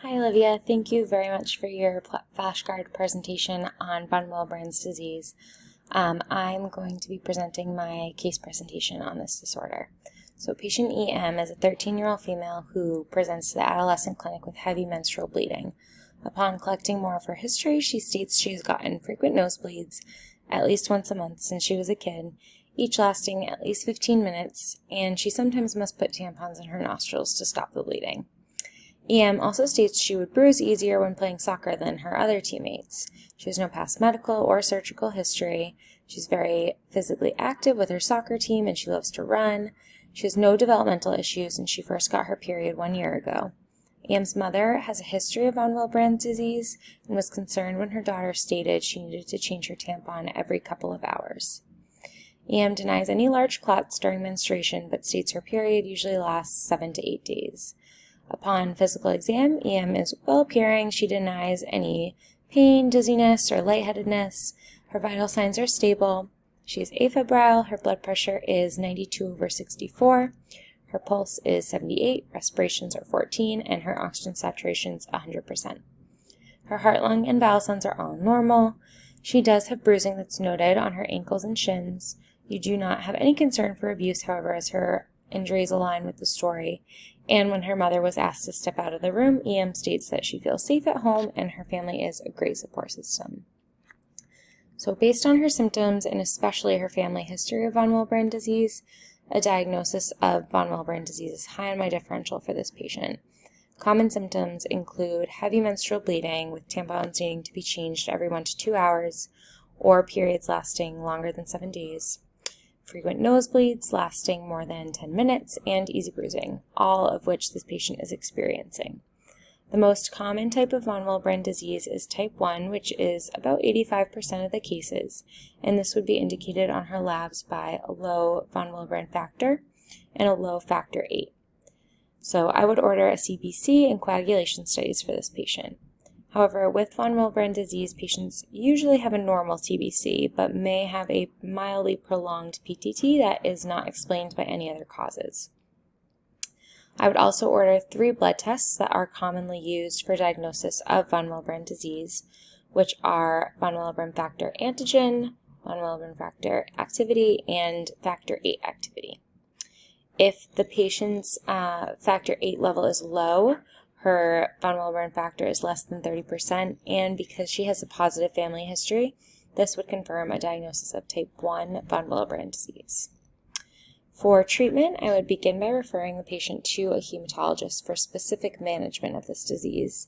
Hi Olivia, thank you very much for your flashcard presentation on von Willebrand's disease. I'm going to be presenting my case presentation on this disorder. So patient EM is a 13-year-old female who presents to the adolescent clinic with heavy menstrual bleeding. Upon collecting more of her history, she states she has gotten frequent nosebleeds at least once a month since she was a kid, each lasting at least 15 minutes, and she sometimes must put tampons in her nostrils to stop the bleeding. EM also states she would bruise easier when playing soccer than her other teammates. She has no past medical or surgical history. She's very physically active with her soccer team and she loves to run. She has no developmental issues and she first got her period 1 year ago. EM's mother has a history of von Willebrand's disease and was concerned when her daughter stated she needed to change her tampon every couple of hours. EM denies any large clots during menstruation but states her period usually lasts 7 to 8 days. Upon physical exam, EM is well appearing. She denies any pain, dizziness, or lightheadedness. Her vital signs are stable. She is afebrile. Her blood pressure is 92/64. Her pulse is 78, respirations are 14, and her oxygen saturation is 100%. Her heart, lung, and bowel sounds are all normal. She does have bruising that's noted on her ankles and shins. You do not have any concern for abuse, however, as her injuries align with the story. And when her mother was asked to step out of the room, EM states that she feels safe at home and her family is a great support system. So based on her symptoms and especially her family history of von Willebrand disease, a diagnosis of von Willebrand disease is high on my differential for this patient. Common symptoms include heavy menstrual bleeding with tampons needing to be changed every 1 to 2 hours or periods lasting longer than 7 days. Frequent nosebleeds lasting more than 10 minutes, and easy bruising, all of which this patient is experiencing. The most common type of von Willebrand disease is type 1, which is about 85% of the cases, and this would be indicated on her labs by a low von Willebrand factor and a low factor 8. So I would order a CBC and coagulation studies for this patient. However, with von Willebrand disease, patients usually have a normal CBC, but may have a mildly prolonged PTT that is not explained by any other causes. I would also order 3 blood tests that are commonly used for diagnosis of von Willebrand disease, which are von Willebrand factor antigen, von Willebrand factor activity, and factor 8 activity. If the patient's factor 8 level is low, her von Willebrand factor is less than 30%, and because she has a positive family history, this would confirm a diagnosis of type 1 von Willebrand disease. For treatment, I would begin by referring the patient to a hematologist for specific management of this disease.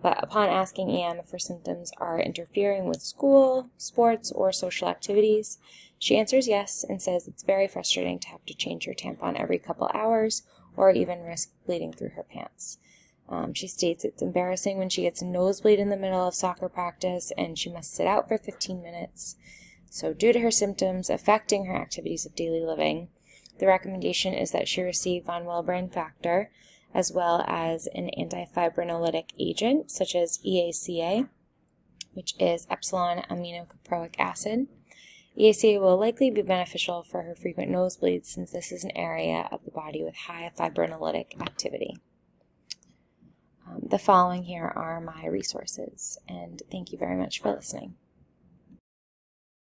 But upon asking EM if her symptoms are interfering with school, sports, or social activities, she answers yes and says it's very frustrating to have to change her tampon every couple hours or even risk bleeding through her pants. She states it's embarrassing when she gets a nosebleed in the middle of soccer practice and she must sit out for 15 minutes. So due to her symptoms affecting her activities of daily living, the recommendation is that she receive von Willebrand factor as well as an antifibrinolytic agent such as EACA, which is epsilon aminocaproic acid. EACA will likely be beneficial for her frequent nosebleeds since this is an area of the body with high fibrinolytic activity. The following here are my resources, and thank you very much for listening.